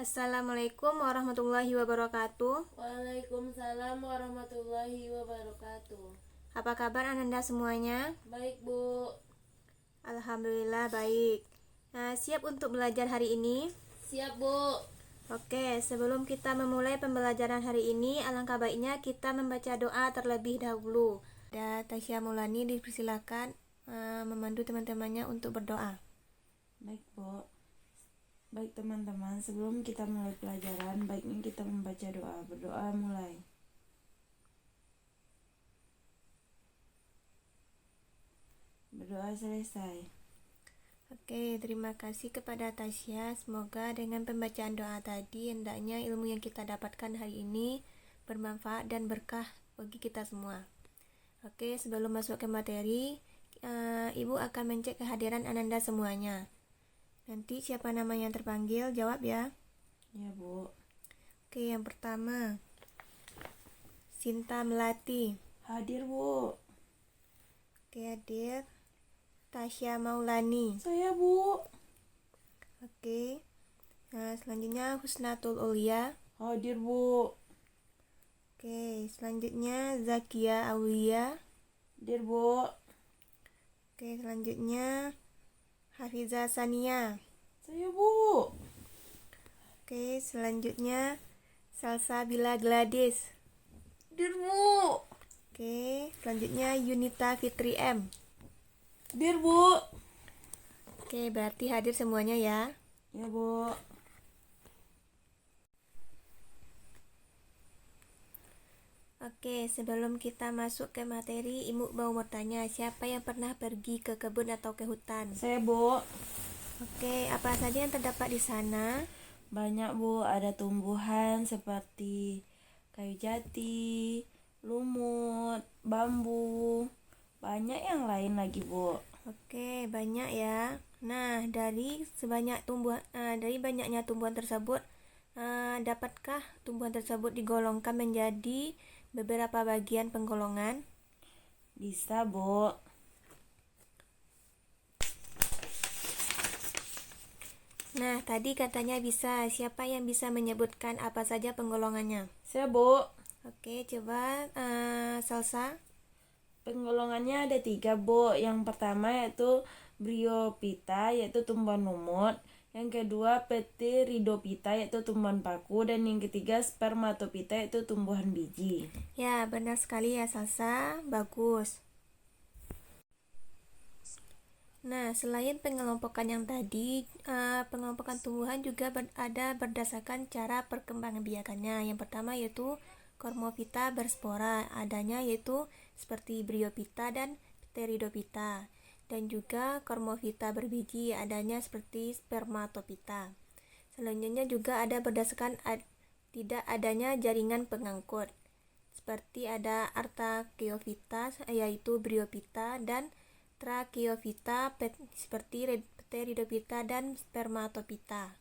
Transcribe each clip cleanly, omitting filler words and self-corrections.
Assalamualaikum warahmatullahi wabarakatuh. Waalaikumsalam warahmatullahi wabarakatuh. Apa kabar Ananda semuanya? Baik, Bu. Alhamdulillah baik. Siap untuk belajar hari ini? Siap, Bu. Oke, sebelum kita memulai pembelajaran hari ini, alangkah baiknya kita membaca doa terlebih dahulu. Tasya Maulani dipersilakan memandu teman-temannya untuk berdoa. Baik, Bu. Baik teman-teman, sebelum kita mulai pelajaran, baiknya kita membaca doa. Berdoa mulai. Berdoa selesai. Oke, terima kasih kepada Tasya. Semoga dengan pembacaan doa tadi, hendaknya ilmu yang kita dapatkan hari ini bermanfaat dan berkah bagi kita semua. Oke, sebelum masuk ke materi, Ibu akan mencek kehadiran Ananda semuanya. Nanti siapa nama yang terpanggil, jawab ya. Ya, Bu. Oke, yang pertama, Sinta Melati. Hadir, Bu. Oke, hadir. Tasya Maulani. Saya, Bu. Oke. Selanjutnya Husnatul Ulia. Hadir, Bu. Oke, selanjutnya Zakia Aulia. Hadir, Bu. Oke, selanjutnya Hafiza Sania. Saya, Bu. Oke, selanjutnya Salsabila Gladys. Hadir, Bu. Oke, selanjutnya Yunita Fitri M. Hadir, Bu. Oke, berarti hadir semuanya ya. Ya, Bu. Oke, sebelum kita masuk ke materi, Ibu mau bertanya, siapa yang pernah pergi ke kebun atau ke hutan? Saya, Bu. Oke, apa saja yang terdapat di sana? Banyak, Bu. Ada tumbuhan seperti kayu jati, lumut, bambu, banyak yang lain lagi, Bu. Oke, banyak ya. Nah, dari banyaknya tumbuhan tersebut, dapatkah tumbuhan tersebut digolongkan menjadi beberapa bagian penggolongan? Bisa, Bu. Nah, tadi katanya bisa. Siapa yang bisa menyebutkan apa saja penggolongannya? Saya, Bu. Oke, coba Salsa. Penggolongannya ada 3, Bu. Yang pertama yaitu Bryophyta, yaitu tumbuhan lumut. Yang kedua Pteridophyta, yaitu tumbuhan paku. Dan yang ketiga Spermatophyta, yaitu tumbuhan biji. Ya, benar sekali ya Salsa. Bagus. Nah, selain pengelompokan yang tadi, pengelompokan tumbuhan juga ada berdasarkan cara perkembangbiakannya. Yang pertama yaitu Cormophyta berspora, adanya yaitu seperti Bryophyta dan Pteridophyta. Dan juga Cormophyta berbiji, adanya seperti Spermatophyta. Selanjutnya juga ada berdasarkan tidak adanya jaringan pengangkut, seperti ada Archaeophyta yaitu Bryophyta dan Tracheophyta seperti Pteridophyta dan Spermatophyta.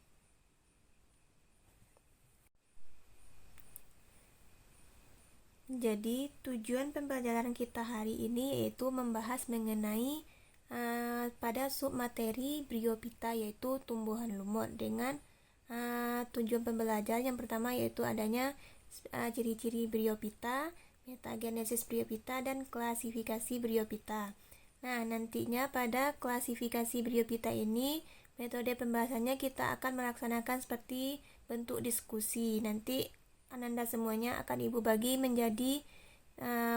Jadi tujuan pembelajaran kita hari ini yaitu membahas mengenai pada submateri Bryophyta yaitu tumbuhan lumut dengan tujuan pembelajaran yang pertama yaitu adanya ciri-ciri Bryophyta, metagenesis Bryophyta dan klasifikasi Bryophyta. Nah, nantinya pada klasifikasi Bryophyta ini metode pembahasannya kita akan melaksanakan seperti bentuk diskusi. Nanti Ananda semuanya akan Ibu bagi menjadi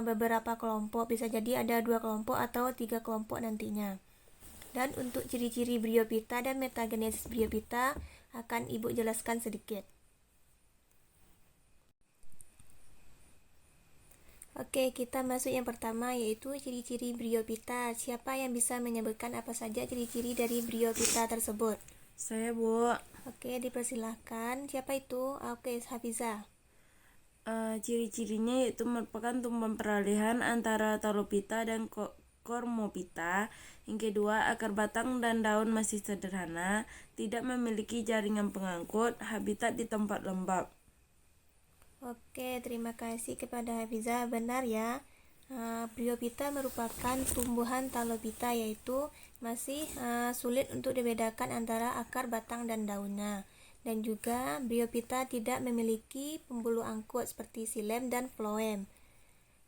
beberapa kelompok, bisa jadi ada 2 kelompok atau 3 kelompok nantinya. Dan untuk ciri-ciri Bryophyta dan metagenesis Bryophyta akan Ibu jelaskan sedikit. Oke, kita masuk yang pertama yaitu ciri-ciri Bryophyta. Siapa yang bisa menyebutkan apa saja ciri-ciri dari Bryophyta tersebut? Saya, Bu. Oke, dipersilahkan. Siapa itu? Oke, Hafiza. Ciri-cirinya yaitu merupakan tumbuhan peralihan antara Talophyta dan Cormophyta. Yang kedua, akar batang dan daun masih sederhana, tidak memiliki jaringan pengangkut, habitat di tempat lembab. Oke, terima kasih kepada Hafiza. Benar ya. Bryophyta merupakan tumbuhan Talophyta yaitu masih sulit untuk dibedakan antara akar, batang, dan daunnya. dan juga Bryophyta tidak memiliki pembuluh angkut seperti xilem dan phloem.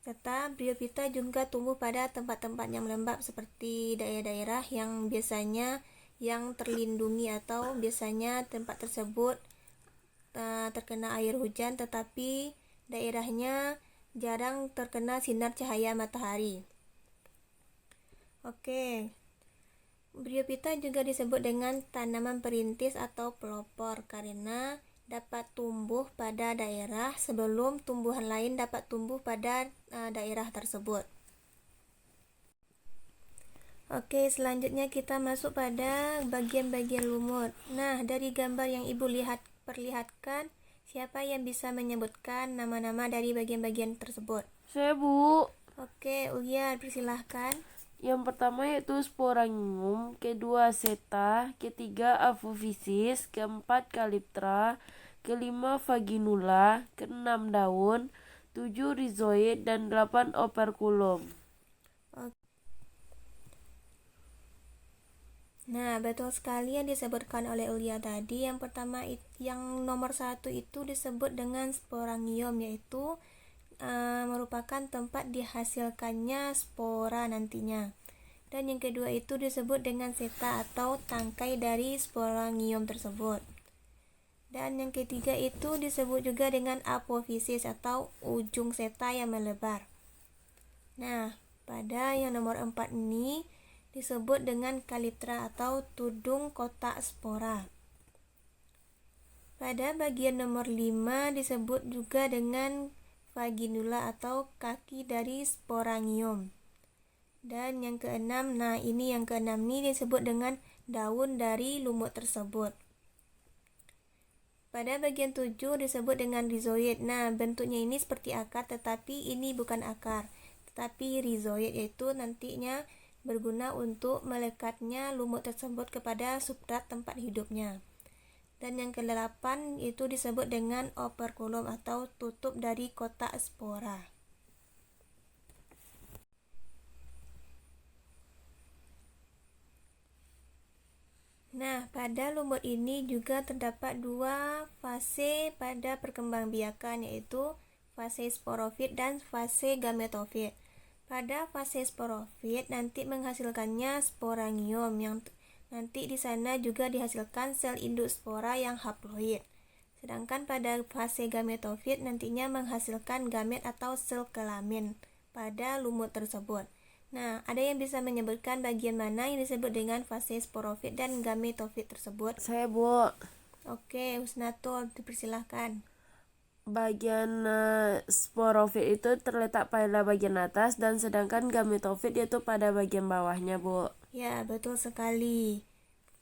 Serta Bryophyta juga tumbuh pada tempat-tempat yang lembab seperti daerah-daerah yang biasanya yang terlindungi atau biasanya tempat tersebut terkena air hujan tetapi daerahnya jarang terkena sinar cahaya matahari. Oke. Bryophyta juga disebut dengan tanaman perintis atau pelopor karena dapat tumbuh pada daerah sebelum tumbuhan lain dapat tumbuh pada daerah tersebut. Oke, selanjutnya kita masuk pada bagian-bagian lumut. Nah, dari gambar yang Ibu perlihatkan, siapa yang bisa menyebutkan nama-nama dari bagian-bagian tersebut? Saya, Bu. Oke, Uliar, persilahkan. Yang pertama yaitu sporangium, kedua seta, ketiga apophysis, keempat calyptra, kelima vaginula, keenam daun, 7 rhizoid, dan 8 operculum. Nah, betul sekali yang disebutkan oleh Ulia tadi. Yang pertama, yang nomor 1 itu disebut dengan sporangium, yaitu merupakan tempat dihasilkannya spora nantinya. Dan yang kedua itu disebut dengan seta atau tangkai dari sporangium tersebut. Dan yang ketiga itu disebut juga dengan apophysis atau ujung seta yang melebar. Nah, pada yang nomor 4 ini disebut dengan calyptra atau tudung kotak spora. Pada bagian nomor 5 disebut juga dengan vaginula atau kaki dari sporangium. Dan yang keenam, yang keenam ini disebut dengan daun dari lumut tersebut. Pada bagian 7 disebut dengan rhizoid. Nah, bentuknya ini seperti akar tetapi ini bukan akar, tetapi rhizoid, yaitu nantinya berguna untuk melekatnya lumut tersebut kepada substrat tempat hidupnya. Dan yang ke-8 itu disebut dengan operculum atau tutup dari kotak spora. Nah, pada lumut ini juga terdapat 2 fase pada perkembangbiakan, yaitu fase sporofit dan fase gametofit. Pada fase sporofit nanti menghasilkannya sporangium yang nanti di sana juga dihasilkan sel induk spora yang haploid. Sedangkan pada fase gametofit nantinya menghasilkan gamet atau sel kelamin pada lumut tersebut. Nah, ada yang bisa menyebutkan bagian mana yang disebut dengan fase sporofit dan gametofit tersebut? Saya, Bu. Oke, Husnatul, dipersilahkan. Bagian sporofit itu terletak pada bagian atas dan sedangkan gametofit yaitu pada bagian bawahnya, Bu. Ya, betul sekali.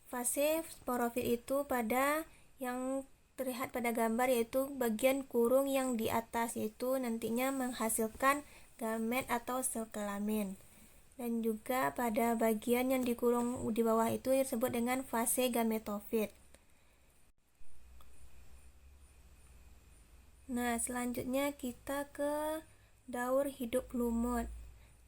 Fase sporofit itu pada yang terlihat pada gambar yaitu bagian kurung yang di atas, yaitu nantinya menghasilkan gamet atau sel kelamin. Dan juga pada bagian yang dikurung di bawah itu disebut dengan fase gametofit. Nah, selanjutnya kita ke daur hidup lumut.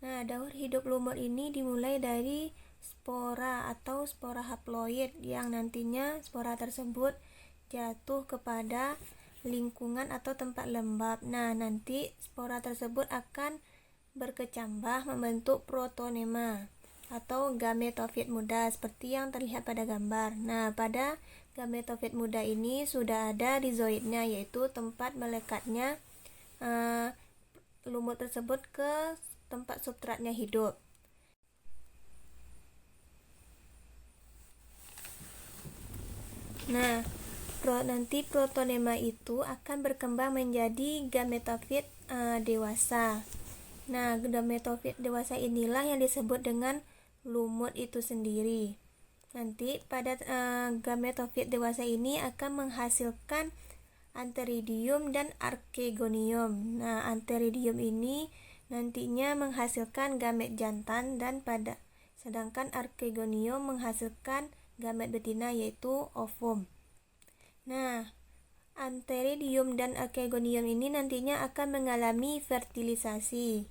Nah, daur hidup lumut ini dimulai dari spora atau spora haploid yang nantinya spora tersebut jatuh kepada lingkungan atau tempat lembab. Nah, nanti spora tersebut akan berkecambah membentuk protonema atau gametofit muda seperti yang terlihat pada gambar. Nah, pada gametofit muda ini sudah ada rhizoidnya, yaitu tempat melekatnya lumut tersebut ke tempat substratnya hidup. Nah, nanti protonema itu akan berkembang menjadi gametofit dewasa. Nah, gametofit dewasa inilah yang disebut dengan lumut itu sendiri. Nanti pada gametofit dewasa ini akan menghasilkan antheridium dan archegonium. Nah, antheridium ini nantinya menghasilkan gamet jantan dan sedangkan archegonium menghasilkan gamet betina yaitu ovum. Nah, antheridium dan archegonium ini nantinya akan mengalami fertilisasi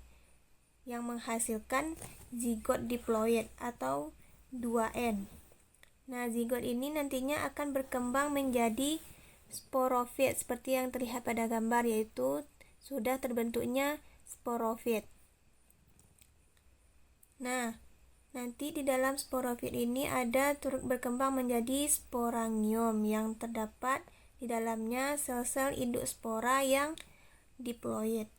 yang menghasilkan zigot diploid atau 2N. Nah, zigot ini nantinya akan berkembang menjadi sporofit seperti yang terlihat pada gambar, yaitu sudah terbentuknya sporofit. Nah, nanti di dalam sporofit ini ada turut berkembang menjadi sporangium yang terdapat di dalamnya sel-sel induk spora yang diploid.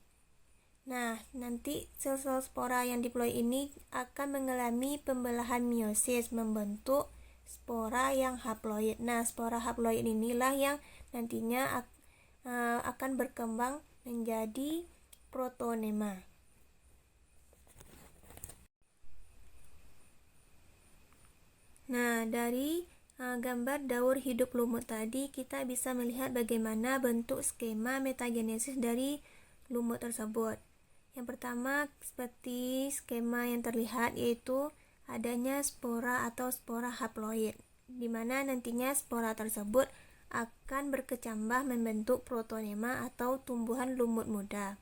Nah, nanti sel-sel spora yang diploid ini akan mengalami pembelahan meiosis membentuk spora yang haploid. Nah, spora haploid inilah yang nantinya akan berkembang menjadi protonema. Nah, dari gambar daur hidup lumut tadi, kita bisa melihat bagaimana bentuk skema metagenesis dari lumut tersebut. Yang pertama, seperti skema yang terlihat, yaitu adanya spora atau spora haploid, di mana nantinya spora tersebut akan berkecambah membentuk protonema atau tumbuhan lumut muda.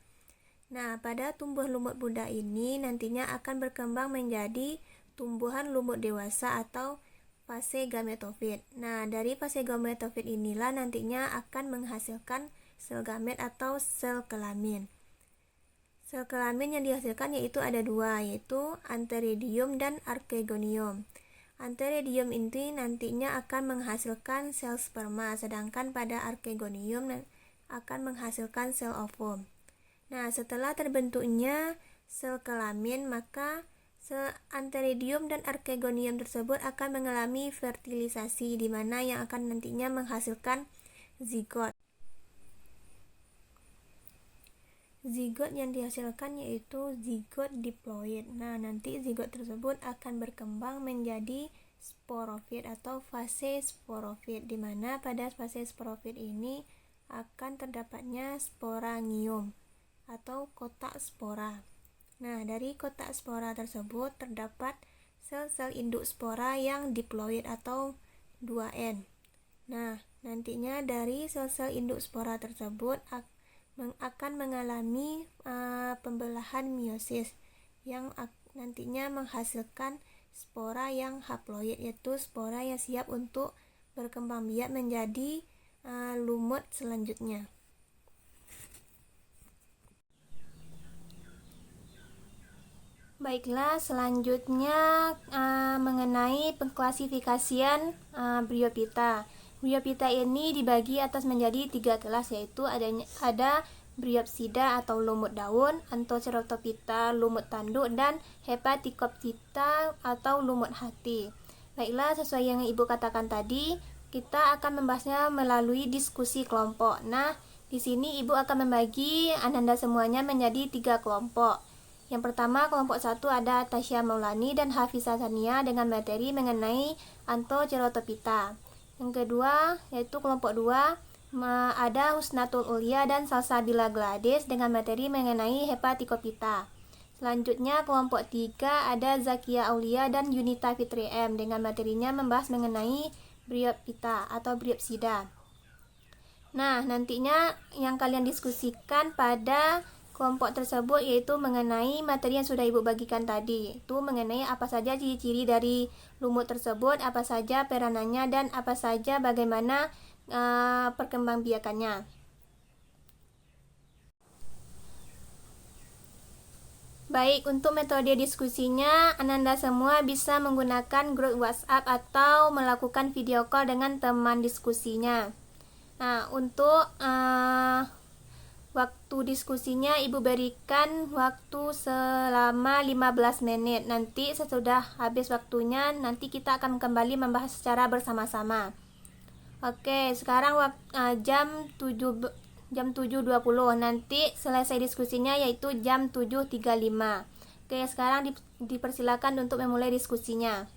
Nah, pada tumbuhan lumut muda ini nantinya akan berkembang menjadi tumbuhan lumut dewasa atau fase gametofit. Nah, dari fase gametofit inilah nantinya akan menghasilkan sel gamet atau sel kelamin. Sel kelamin yang dihasilkan yaitu ada dua, yaitu antheridium dan archegonium. Antheridium ini nantinya akan menghasilkan sel sperma, sedangkan pada archegonium akan menghasilkan sel ovum. Nah, setelah terbentuknya sel kelamin, maka sel antheridium dan archegonium tersebut akan mengalami fertilisasi, di mana yang akan nantinya menghasilkan zigot. Zigot yang dihasilkan yaitu zigot diploid. Nah, nanti zigot tersebut akan berkembang menjadi sporofit atau fase sporofit, di mana pada fase sporofit ini akan terdapatnya sporangium atau kotak spora. Nah, dari kotak spora tersebut terdapat sel-sel induk spora yang diploid atau 2N. Nah, nantinya dari sel-sel induk spora tersebut akan mengalami pembelahan meiosis yang nantinya menghasilkan spora yang haploid, yaitu spora yang siap untuk berkembang biak menjadi lumut selanjutnya. Baiklah, selanjutnya mengenai pengklasifikasian Bryophyta. Bryophyta ini dibagi atas menjadi 3 kelas, yaitu ada Bryopsida atau lumut daun, Anthoceratophyta lumut tanduk, dan Hepaticophyta atau lumut hati. Baiklah, sesuai yang Ibu katakan tadi, kita akan membahasnya melalui diskusi kelompok. Nah, di sini Ibu akan membagi Ananda semuanya menjadi 3 kelompok. Yang pertama, kelompok 1 ada Tasya Maulani dan Hafizah Sania dengan materi mengenai Anthoceratophyta. Yang kedua, yaitu kelompok 2, ada Husnatul Ulia dan Salsabila Gladys dengan materi mengenai Hepaticophyta. Selanjutnya, kelompok 3 ada Zakia Aulia dan Yunita Fitri M dengan materinya membahas mengenai Bryophyta atau Bryopsida. Nah, nantinya yang kalian diskusikan pada kelompok tersebut yaitu mengenai materi yang sudah Ibu bagikan tadi, itu mengenai apa saja ciri-ciri dari lumut tersebut, apa saja peranannya, dan apa saja bagaimana perkembangbiakannya. Baik, untuk metode diskusinya, Ananda semua bisa menggunakan grup WhatsApp atau melakukan video call dengan teman diskusinya. Nah, untuk waktu diskusinya Ibu berikan waktu selama 15 menit. Nanti sesudah habis waktunya, nanti kita akan kembali membahas secara bersama-sama. Oke, sekarang jam 7.20. Nanti selesai diskusinya yaitu jam 7.35. Oke, sekarang dipersilakan untuk memulai diskusinya.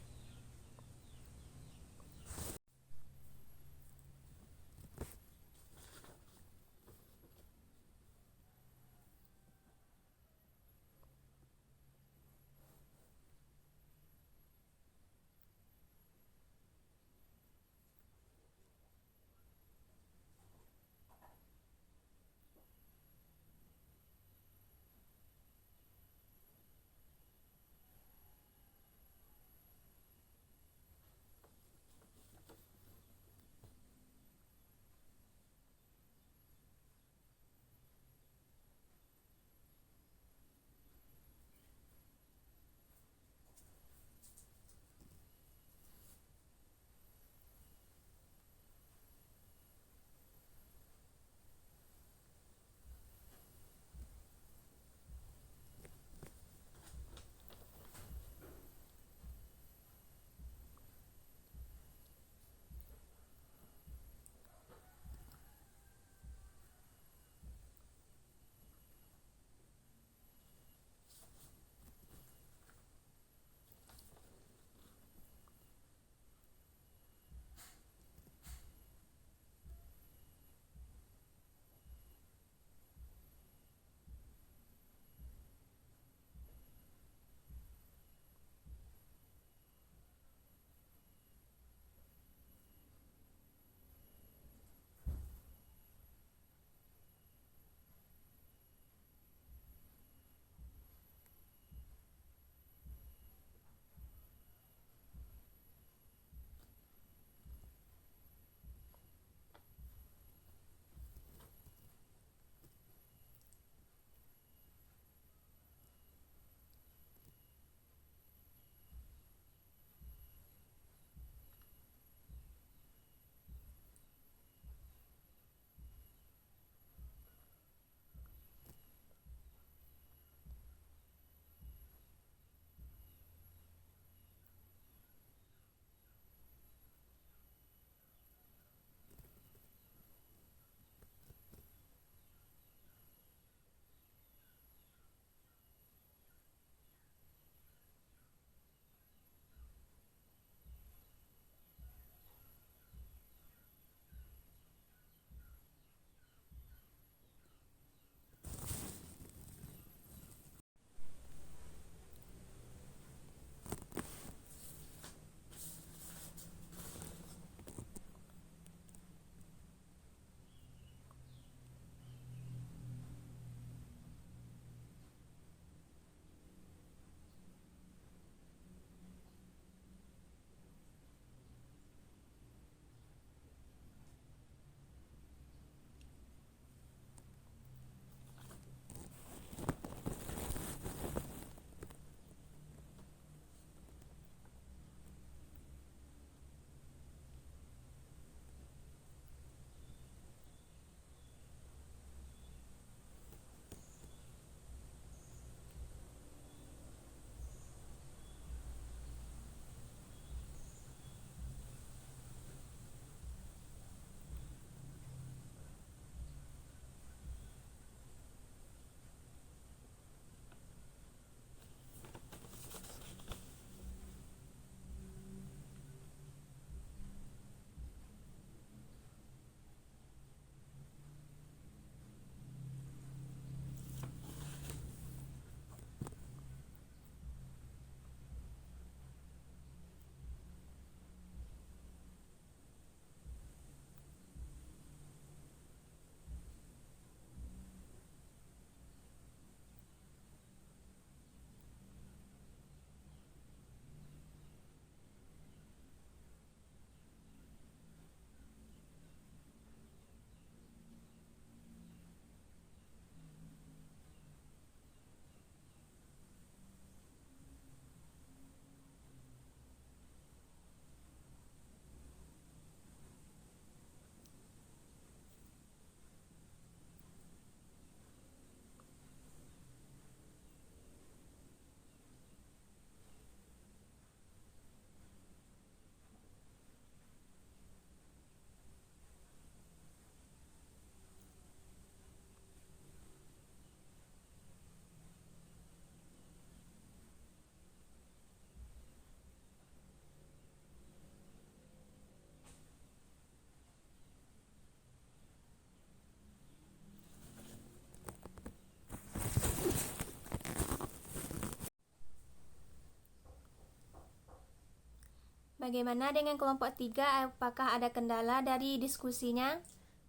Bagaimana dengan kelompok 3? Apakah ada kendala dari diskusinya?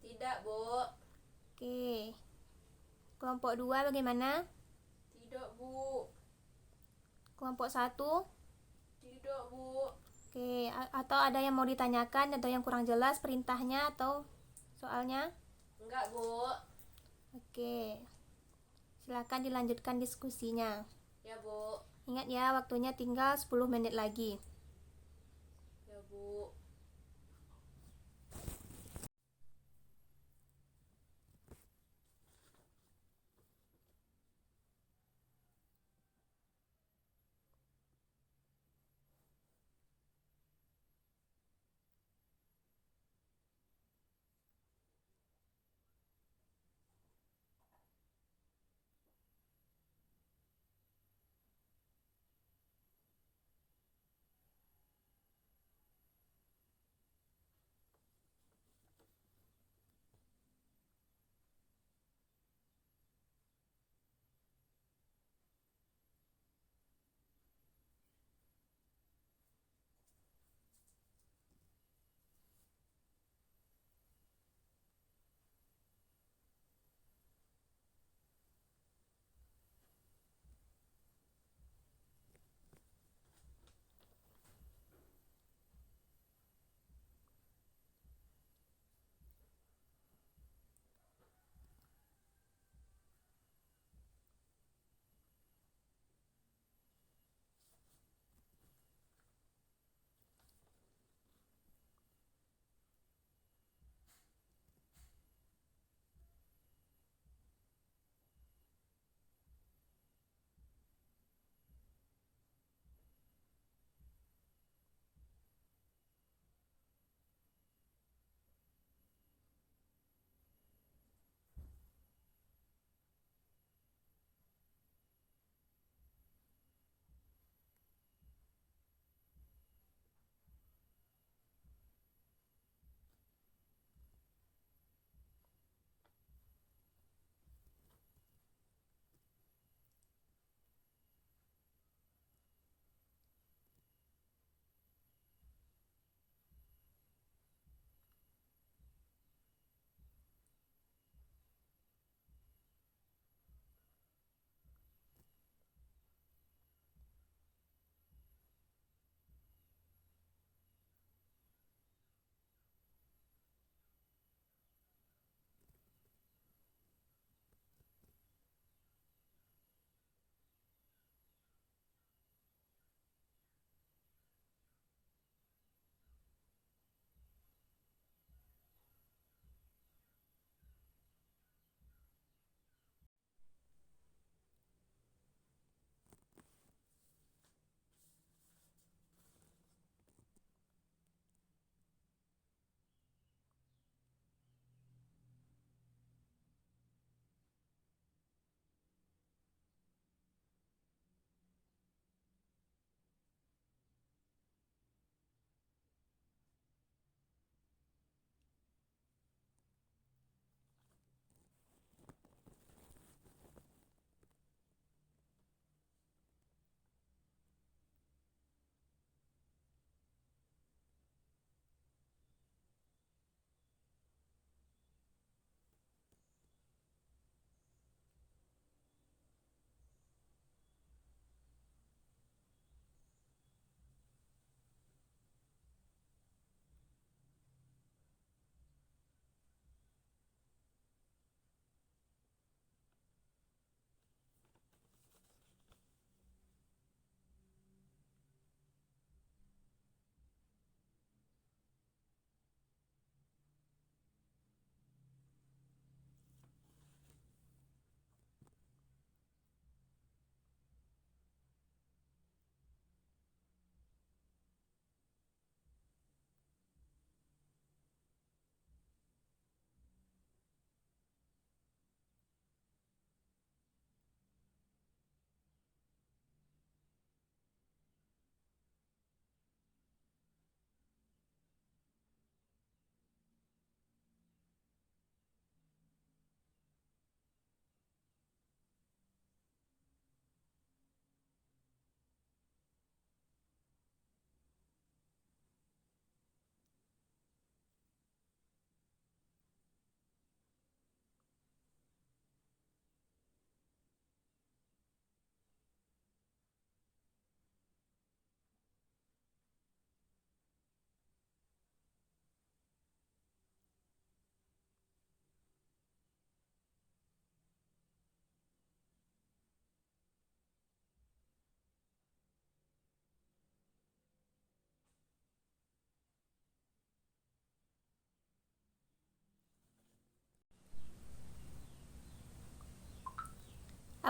Tidak, Bu. Oke. Kelompok 2 bagaimana? Tidak, Bu. Kelompok 1? Tidak, Bu. Oke, atau ada yang mau ditanyakan atau yang kurang jelas perintahnya atau soalnya? Enggak, Bu. Oke. Silakan dilanjutkan diskusinya. Ya, Bu. Ingat ya, waktunya tinggal 10 menit lagi. Ya, Bu.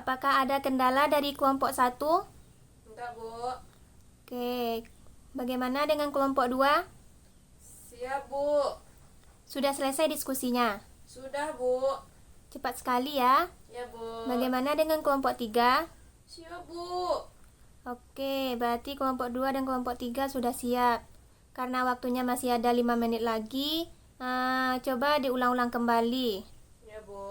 apakah ada kendala dari kelompok 1? Enggak, Bu. Oke, bagaimana dengan kelompok 2? Siap, Bu. Sudah selesai diskusinya? Sudah, Bu. Cepat sekali ya. Ya, Bu. Bagaimana dengan kelompok 3? Siap, Bu. Oke, berarti kelompok 2 dan kelompok 3 sudah siap. Karena waktunya masih ada 5 menit lagi, coba diulang-ulang kembali. Ya, Bu.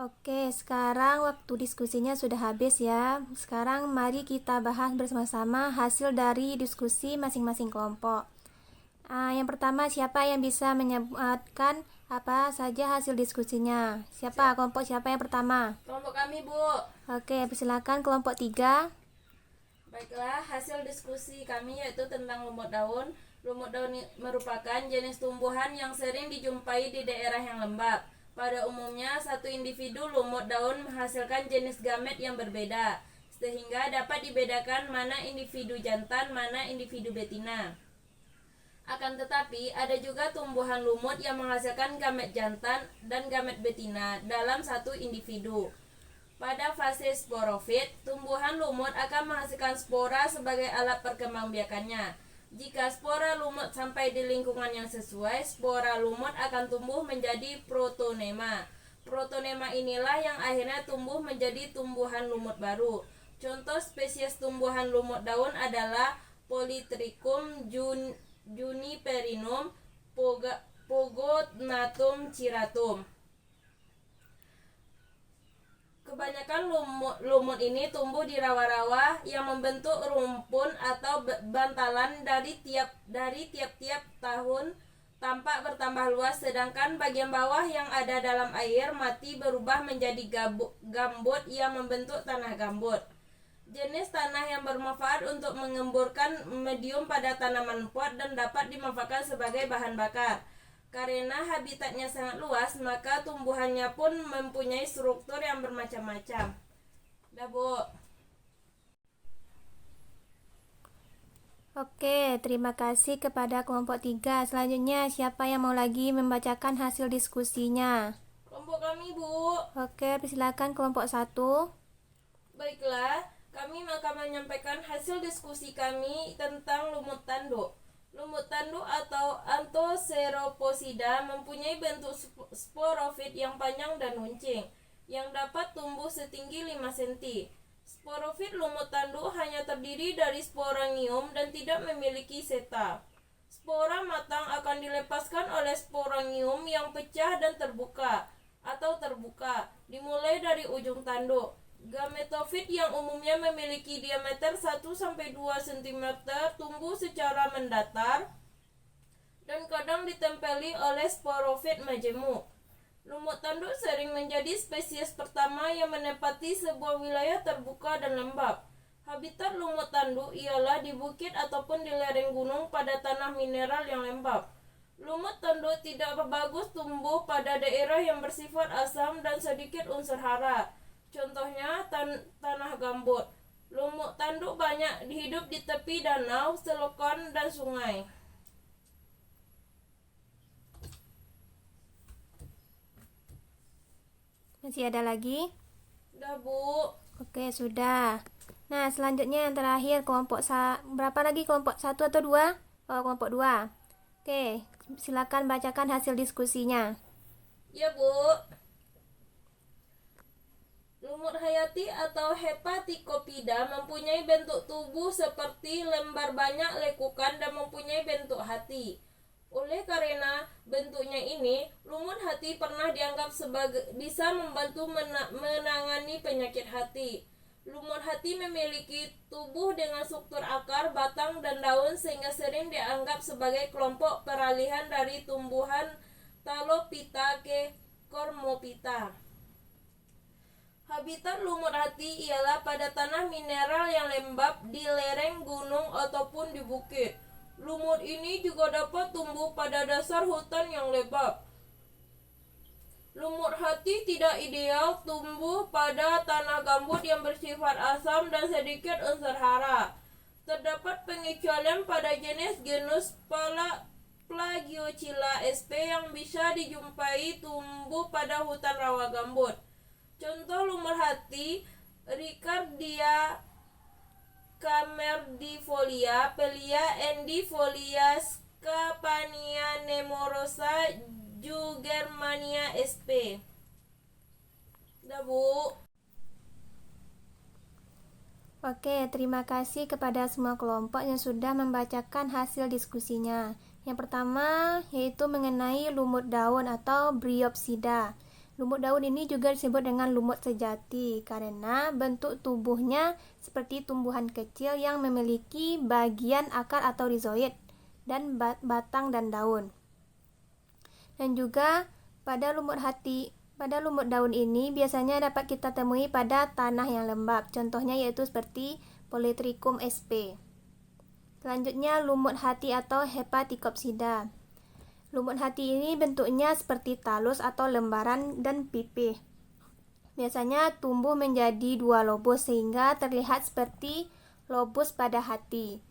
Oke, sekarang waktu diskusinya sudah habis ya. Sekarang mari kita bahas bersama-sama hasil dari diskusi masing-masing kelompok. Yang pertama, siapa yang bisa menyebutkan apa saja hasil diskusinya? Kelompok siapa yang pertama? Kelompok kami, Bu. Oke, persilakan kelompok 3. Baiklah, hasil diskusi kami yaitu tentang lumut daun. Lumut daun merupakan jenis tumbuhan yang sering dijumpai di daerah yang lembab. Pada umumnya, satu individu lumut daun menghasilkan jenis gamet yang berbeda, sehingga dapat dibedakan mana individu jantan, mana individu betina. Akan tetapi, ada juga tumbuhan lumut yang menghasilkan gamet jantan dan gamet betina dalam satu individu. Pada fase sporofit, tumbuhan lumut akan menghasilkan spora sebagai alat perkembangbiakannya. Jika spora lumut sampai di lingkungan yang sesuai, spora lumut akan tumbuh menjadi protonema. Protonema inilah yang akhirnya tumbuh menjadi tumbuhan lumut baru. Contoh spesies tumbuhan lumut daun adalah Polytrichum juniperinum, Pogonatum ciratum. Kebanyakan lumut ini tumbuh di rawa-rawa yang membentuk rumpun atau bantalan dari tiap-tiap tahun tampak bertambah luas, sedangkan bagian bawah yang ada dalam air mati berubah menjadi gambut yang membentuk tanah gambut. Jenis tanah yang bermanfaat untuk mengemburkan medium pada tanaman pot dan dapat dimanfaatkan sebagai bahan bakar. Karena habitatnya sangat luas, maka tumbuhannya pun mempunyai struktur yang bermacam-macam. Dah, Bu. Oke, terima kasih kepada kelompok 3. Selanjutnya, siapa yang mau lagi membacakan hasil diskusinya? Kelompok kami, Bu. Oke, persilakan kelompok 1. Baiklah, kami akan menyampaikan hasil diskusi kami tentang lumut tanduk. Lumut tanduk atau Anthoceroposida mempunyai bentuk sporofit yang panjang dan runcing, yang dapat tumbuh setinggi 5 cm. Sporofit lumut tanduk hanya terdiri dari sporangium dan tidak memiliki seta. Spora matang akan dilepaskan oleh sporangium yang pecah dan terbuka, dimulai dari ujung tanduk. Gametofit yang umumnya memiliki diameter 1-2 cm tumbuh secara mendatar dan kadang ditempeli oleh sporofit majemuk. Lumut tanduk sering menjadi spesies pertama yang menempati sebuah wilayah terbuka dan lembab. Habitat lumut tanduk ialah di bukit ataupun di lereng gunung pada tanah mineral yang lembab. Lumut tanduk tidak bagus tumbuh pada daerah yang bersifat asam dan sedikit unsur hara. Contohnya tanah gambut. Lumut tanduk banyak hidup di tepi danau, selokan, dan sungai. Masih ada lagi? Dah, Bu. Oke, sudah. Nah, selanjutnya yang terakhir kelompok berapa lagi? Kelompok 1 atau 2? Oh, kelompok 2. Oke, silakan bacakan hasil diskusinya. Ya, Bu. Lumut hayati atau Hepaticopida mempunyai bentuk tubuh seperti lembar banyak lekukan dan mempunyai bentuk hati. Oleh karena bentuknya ini, lumut hati pernah dianggap bisa membantu menangani penyakit hati. Lumut hati memiliki tubuh dengan struktur akar, batang, dan daun sehingga sering dianggap sebagai kelompok peralihan dari tumbuhan Talophyta ke Cormophyta. Habitat lumut hati ialah pada tanah mineral yang lembab di lereng gunung ataupun di bukit. Lumut ini juga dapat tumbuh pada dasar hutan yang lebat. Lumut hati tidak ideal tumbuh pada tanah gambut yang bersifat asam dan sedikit unsur hara. Terdapat pengecualian pada genus Plagiocilla sp yang bisa dijumpai tumbuh pada hutan rawa gambut. Contoh lumut hati Riccardia camerdifolia, Pelia endifolia, Scapania nemorosa, Jugermania sp. Dah, Bu. Oke, terima kasih kepada semua kelompok yang sudah membacakan hasil diskusinya. Yang pertama yaitu mengenai lumut daun atau Bryopsida. Lumut daun ini juga disebut dengan lumut sejati karena bentuk tubuhnya seperti tumbuhan kecil yang memiliki bagian akar atau rizoid dan batang dan daun. Dan juga pada lumut daun ini biasanya dapat kita temui pada tanah yang lembab. Contohnya yaitu seperti Polytrichum sp. Selanjutnya lumut hati atau Hepaticopsida. Lumut hati ini bentuknya seperti talus atau lembaran dan pipih. Biasanya tumbuh menjadi 2 lobus sehingga terlihat seperti lobus pada hati.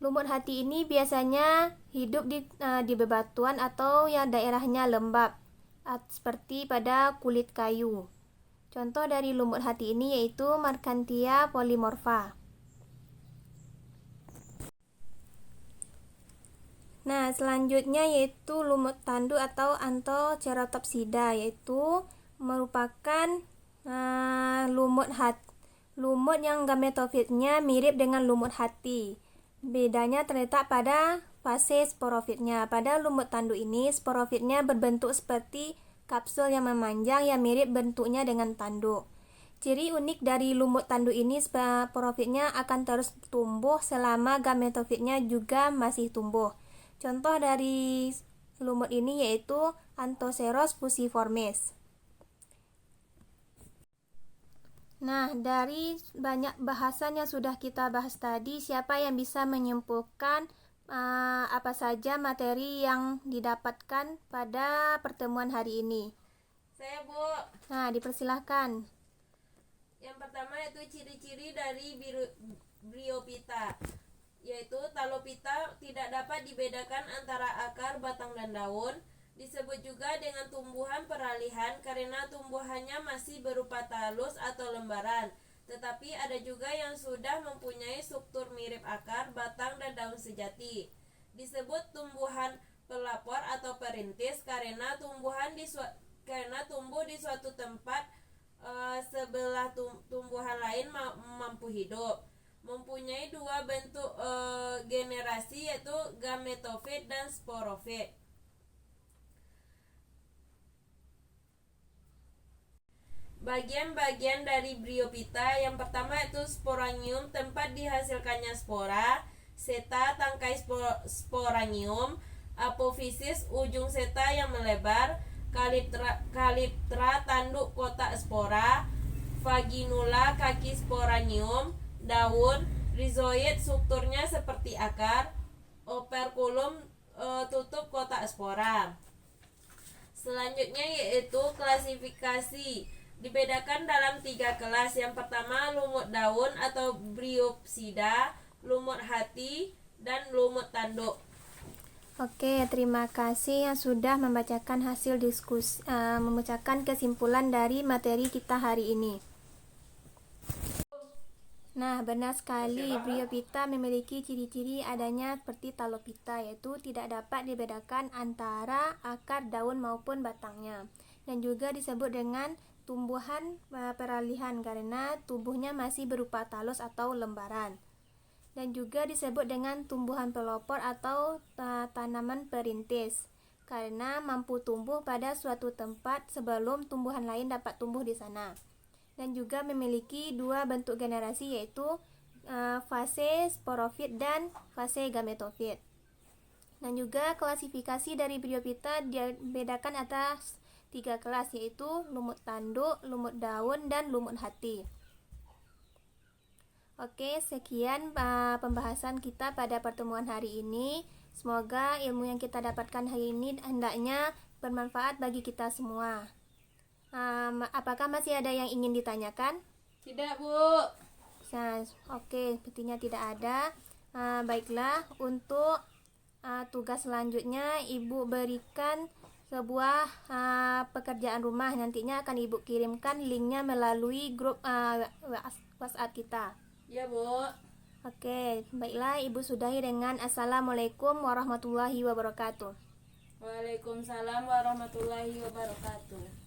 Lumut hati ini biasanya hidup di bebatuan atau yang daerahnya lembab, seperti pada kulit kayu. Contoh dari lumut hati ini yaitu Markhanthia polymorpha. Nah, selanjutnya yaitu lumut tanduk atau Anthoceratopsida, yaitu merupakan lumut yang gametofitnya mirip dengan lumut hati. Bedanya terletak pada fase sporofitnya. Pada lumut tanduk ini, sporofitnya berbentuk seperti kapsul yang memanjang yang mirip bentuknya dengan tanduk. Ciri unik dari lumut tanduk ini, sporofitnya akan terus tumbuh selama gametofitnya juga masih tumbuh. Contoh dari lumut ini yaitu Anthoceros fusiformis. Nah, dari banyak bahasan yang sudah kita bahas tadi, siapa yang bisa menyimpulkan apa saja materi yang didapatkan pada pertemuan hari ini? Saya, Bu. Nah, dipersilahkan. Yang pertama yaitu ciri-ciri dari Bryophyta, yaitu Talophyta tidak dapat dibedakan antara akar, batang, dan daun. Disebut juga dengan tumbuhan peralihan karena tumbuhannya masih berupa talus atau lembaran. Tetapi ada juga yang sudah mempunyai struktur mirip akar, batang, dan daun sejati. Disebut tumbuhan pelapor atau perintis karena tumbuh di suatu tempat sebelah tumbuhan lain mampu hidup. Mempunyai 2 bentuk generasi yaitu gametofit dan sporofit. Bagian-bagian dari Bryophyta yang pertama yaitu sporangium, tempat dihasilkannya spora, seta, tangkai sporangium, apofisis, ujung seta yang melebar, kaliptra, tanduk kotak spora, vaginula, kaki sporangium, daun, rizoid, strukturnya seperti akar, operculum, tutup kotak spora. Selanjutnya yaitu klasifikasi, dibedakan dalam 3 kelas. Yang pertama lumut daun atau Bryopsida, lumut hati, dan lumut tanduk. Oke, terima kasih yang sudah membacakan hasil diskusi, membacakan kesimpulan dari materi kita hari ini. Nah, benar sekali, Bryophyta memiliki ciri-ciri adanya seperti Talophyta, yaitu tidak dapat dibedakan antara akar, daun maupun batangnya. Dan juga disebut dengan tumbuhan peralihan karena tubuhnya masih berupa talus atau lembaran. Dan juga disebut dengan tumbuhan pelopor atau tanaman perintis karena mampu tumbuh pada suatu tempat sebelum tumbuhan lain dapat tumbuh di sana. Dan juga memiliki 2 bentuk generasi yaitu fase sporofit dan fase gametofit. Dan juga klasifikasi dari Bryophyta dibedakan atas 3 kelas yaitu lumut tanduk, lumut daun, dan lumut hati. Oke, sekian pembahasan kita pada pertemuan hari ini. Semoga ilmu yang kita dapatkan hari ini hendaknya bermanfaat bagi kita semua. Apakah masih ada yang ingin ditanyakan? Tidak, Bu. Nah, oke, sepertinya tidak ada. Baiklah, untuk tugas selanjutnya Ibu berikan sebuah pekerjaan rumah. Nantinya akan Ibu kirimkan linknya melalui grup WhatsApp kita. Ya, Bu. Oke, baiklah, Ibu sudahi dengan Assalamualaikum warahmatullahi wabarakatuh. Waalaikumsalam warahmatullahi wabarakatuh.